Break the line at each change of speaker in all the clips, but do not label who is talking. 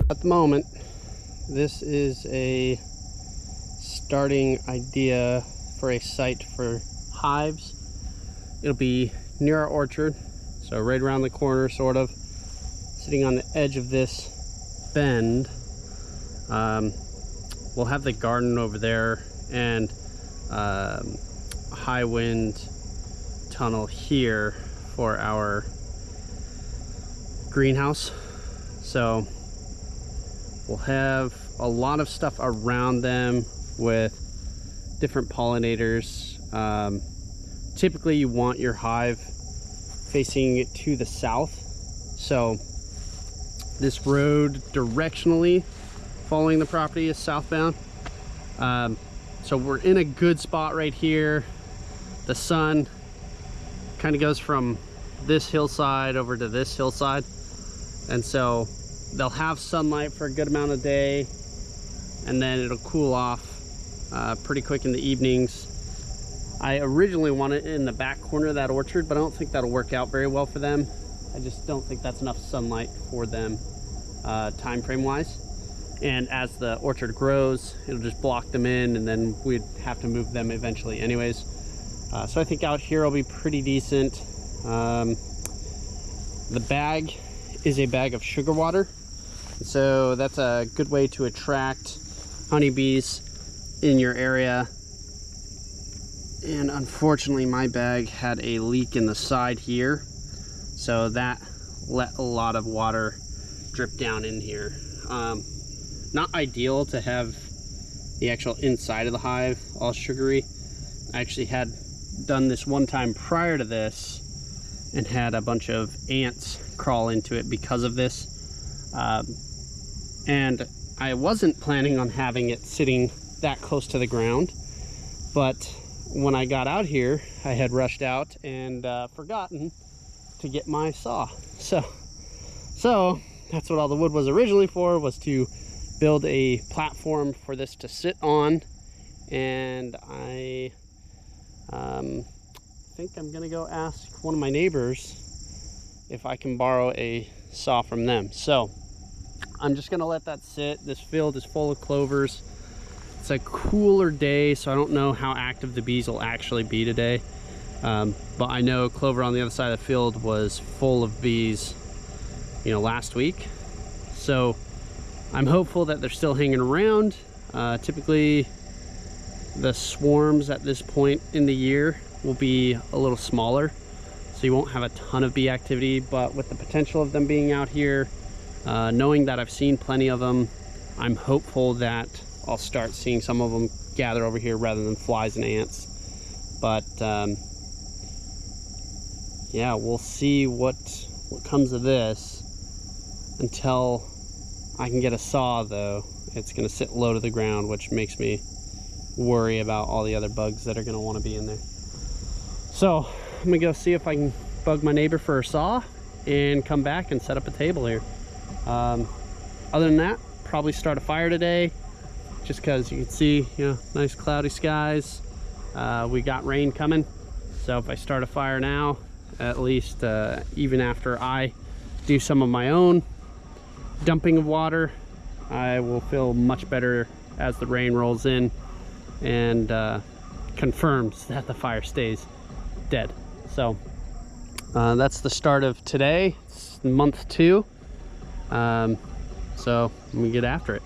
At the moment, this is a starting idea for a site for hives. It'll be near our orchard, so right around the corner, sort of sitting on the edge of this bend. We'll have the garden over there and a high wind tunnel here for our greenhouse. So we'll have a lot of stuff around them with different pollinators. Typically you want your hive facing to the south, so this road directionally following the property is southbound. So we're in a good spot right here. The sun kind of goes from this hillside over to this hillside, and so they'll have sunlight for a good amount of day, and then it'll cool off pretty quick in the evenings. I originally wanted it in the back corner of that orchard, but I don't think that'll work out very well for them. I just don't think that's enough sunlight for them time frame wise. And as the orchard grows, it'll just block them in, and then we'd have to move them eventually anyways. So I think out here will be pretty decent. The bag is a bag of sugar water, so that's a good way to attract honeybees in your area. And unfortunately my bag had a leak in the side here, so that let a lot of water drip down in here. Not ideal to have the actual inside of the hive all sugary. I actually had done this one time prior to this and had a bunch of ants crawl into it because of this. And I wasn't planning on having it sitting that close to the ground, but when I got out here, I had rushed out and forgotten to get my saw. So that's what all the wood was originally for, was to build a platform for this to sit on. And I think I'm gonna go ask one of my neighbors if I can borrow a saw from them. So I'm just gonna let that sit. This field is full of clovers. It's a cooler day, so I don't know how active the bees will actually be today. But I know clover on the other side of the field was full of bees, you know, last week. So I'm hopeful that they're still hanging around. Typically the swarms at this point in the year will be a little smaller, so you won't have a ton of bee activity, but with the potential of them being out here, knowing that I've seen plenty of them, I'm hopeful that I'll start seeing some of them gather over here rather than flies and ants. But yeah, we'll see what comes of this. Until I can get a saw though, it's gonna sit low to the ground, which makes me worry about all the other bugs that are gonna wanna be in there. So I'm gonna go see if I can bug my neighbor for a saw and come back and set up a table here. Other than that, probably start a fire today, just because you can see, you know, nice cloudy skies. We got rain coming, so if I start a fire now, at least even after I do some of my own dumping of water, I will feel much better as the rain rolls in and confirms that the fire stays dead. So that's the start of today. It's month 2. So let me get after it.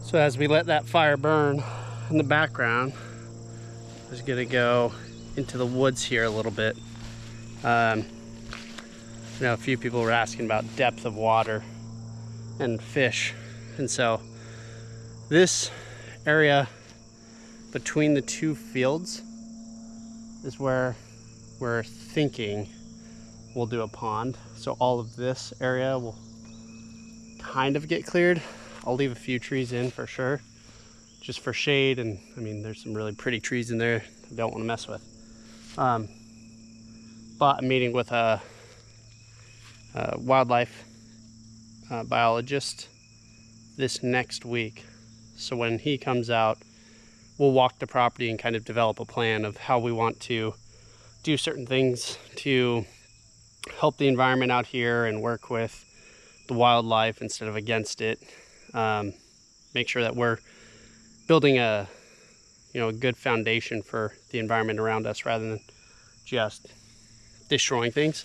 So as we let that fire burn in the background, I'm just gonna go into the woods here a little bit. You know, a few people were asking about depth of water and fish, and so this area between the two fields is where we're thinking we'll do a pond. So all of this area will kind of get cleared. I'll leave a few trees in for sure, just for shade, and I mean there's some really pretty trees in there I don't want to mess with. But I'm meeting with a wildlife biologist this next week, so when he comes out, we'll walk the property and kind of develop a plan of how we want to do certain things to help the environment out here and work with the wildlife instead of against it. Make sure that we're building a good foundation for the environment around us rather than just destroying things,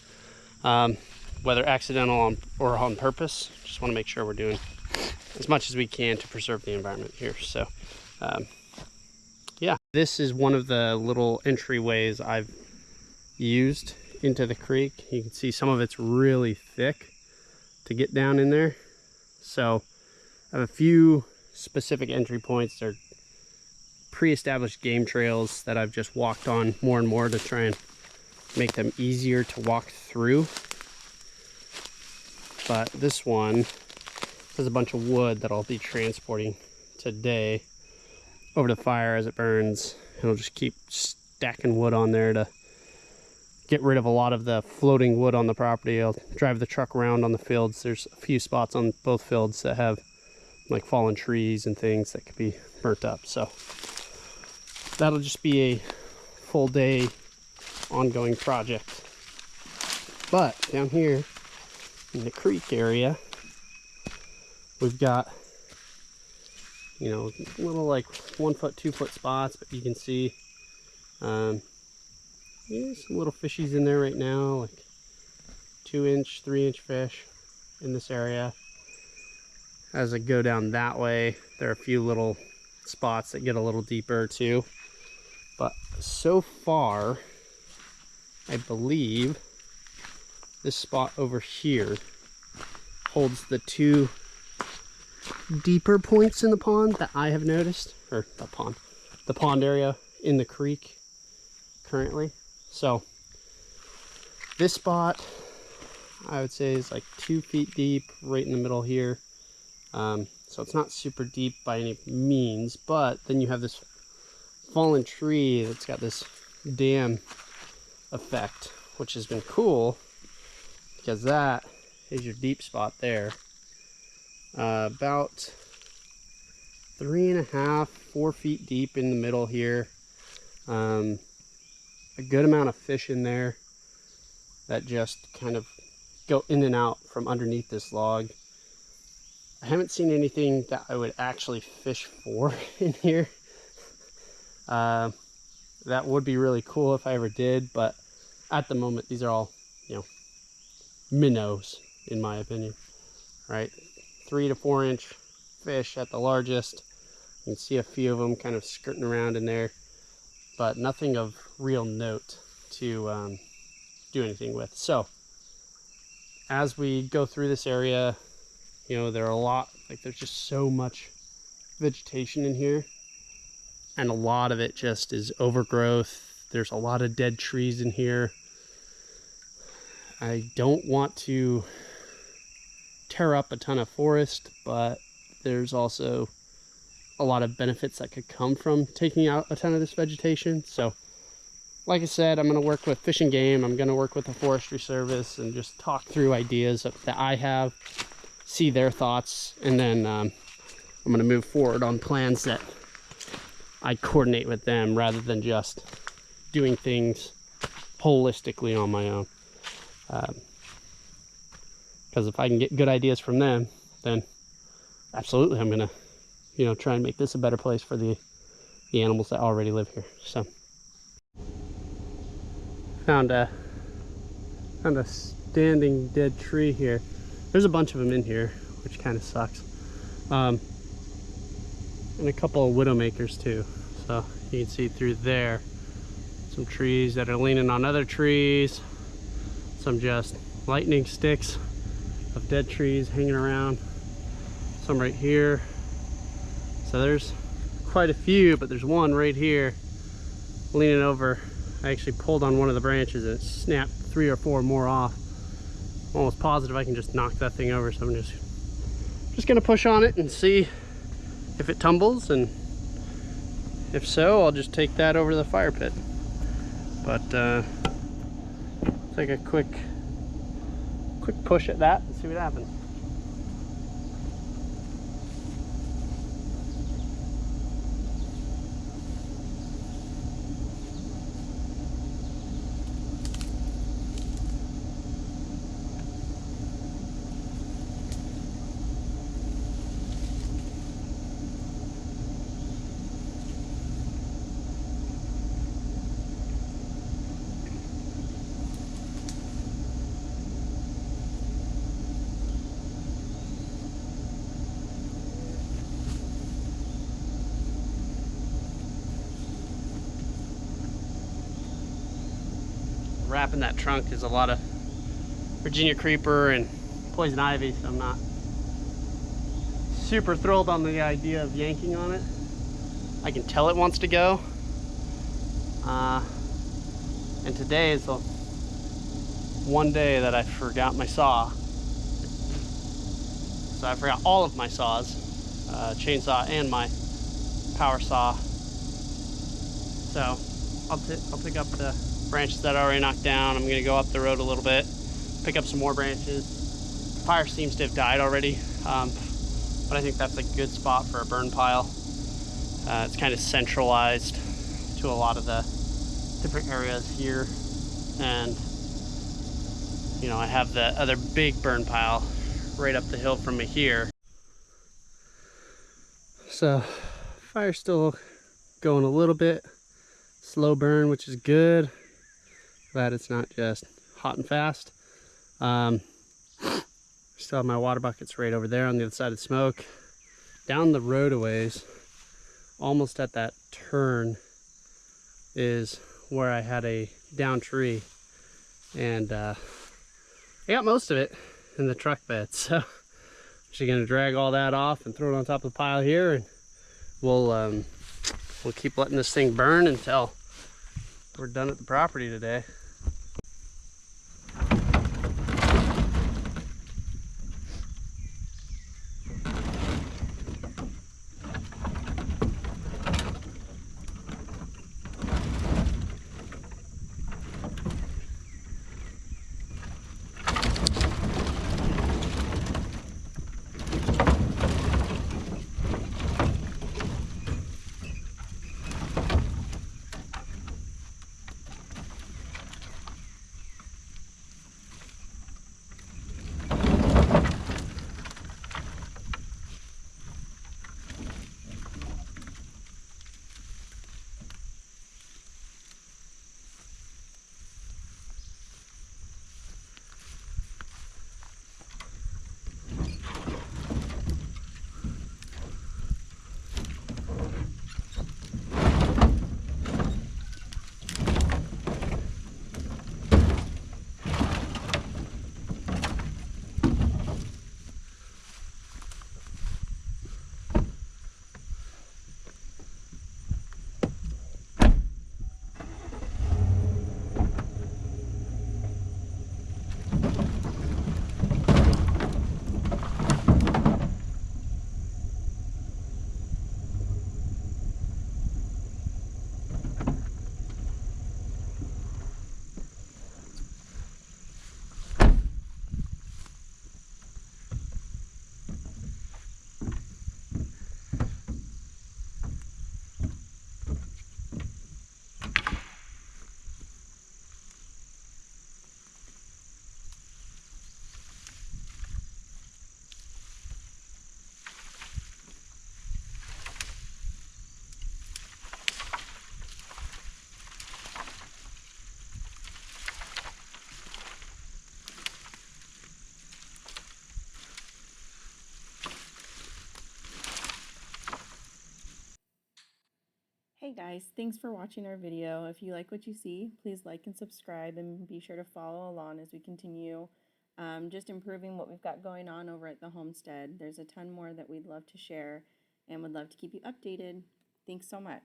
whether accidental or on purpose. Just want to make sure we're doing as much as we can to preserve the environment here. So yeah, this is one of the little entryways I've used into the creek. You can see some of it's really thick to get down in there. So I have a few specific entry points. They're pre-established game trails that I've just walked on more and more to try and make them easier to walk through. But this one has a bunch of wood that I'll be transporting today over the fire as it burns. And I'll just keep stacking wood on there to get rid of a lot of the floating wood on the property. I'll drive the truck around on the fields. There's a few spots on both fields that have like fallen trees and things that could be burnt up. So that'll just be a full day ongoing project. But down here in the creek area, we've got, little like 1 foot, 2 foot spots, but you can see there's some little fishies in there right now, like 2-inch, 3-inch fish in this area. As I go down that way, there are a few little spots that get a little deeper too. But so far, I believe this spot over here holds the 2 deeper points in the pond that I have noticed, or the pond area in the creek currently. So this spot I would say is like 2 feet deep right in the middle here. So it's not super deep by any means, but then you have this fallen tree that's got this dam effect, which has been cool because that is your deep spot there. About 3.5, 4 feet deep in the middle here. A good amount of fish in there that just kind of go in and out from underneath this log. I haven't seen anything that I would actually fish for in here. That would be really cool if I ever did, but at the moment these are all, minnows in my opinion, right? 3 to 4 inch fish at the largest. You can see a few of them kind of skirting around in there, but nothing of real note to do anything with. So as we go through this area, there are there's just so much vegetation in here, and a lot of it just is overgrowth. There's a lot of dead trees in here. I don't want to tear up a ton of forest, but there's also a lot of benefits that could come from taking out a ton of this vegetation. So like I said, I'm going to work with Fish and Game. I'm going to work with the Forestry Service and just talk through ideas that I have, see their thoughts, and then I'm going to move forward on plans that I coordinate with them rather than just doing things holistically on my own. Because if I can get good ideas from them, then absolutely I'm going to try and make this a better place for the animals that already live here. So found a standing dead tree here. There's a bunch of them in here, which kind of sucks. And a couple of widowmakers too. So you can see through there some trees that are leaning on other trees, some just lightning sticks of dead trees hanging around, some right here. So there's quite a few, but there's one right here leaning over. I actually pulled on one of the branches and it snapped 3 or 4 more off. I'm almost positive I can just knock that thing over, so I'm just Just gonna push on it and see if it tumbles, and if so, I'll just take that over to the fire pit. But take a quick push at that and see what happens. Wrapping that trunk is a lot of Virginia creeper and poison ivy, so I'm not super thrilled on the idea of yanking on it. I can tell it wants to go. And today is the one day that I forgot my saw. So I forgot all of my saws, chainsaw and my power saw. So I'll pick up the branches that I already knocked down. I'm gonna go up the road a little bit, pick up some more branches. The fire seems to have died already, but I think that's a good spot for a burn pile. It's kind of centralized to a lot of the different areas here, and you know, I have the other big burn pile right up the hill from me here. So fire's still going a little bit slow burn, which is good. Glad it's not just hot and fast. Still have my water buckets right over there on the other side of the smoke. Down the road a ways, almost at that turn, is where I had a down tree, and I got most of it in the truck bed. So I'm actually gonna drag all that off and throw it on top of the pile here, and we'll keep letting this thing burn until we're done at the property today.
Hey guys, thanks for watching our video. If you like what you see, please like and subscribe, and be sure to follow along as we continue just improving what we've got going on over at the homestead. There's a ton more that we'd love to share and would love to keep you updated. Thanks so much.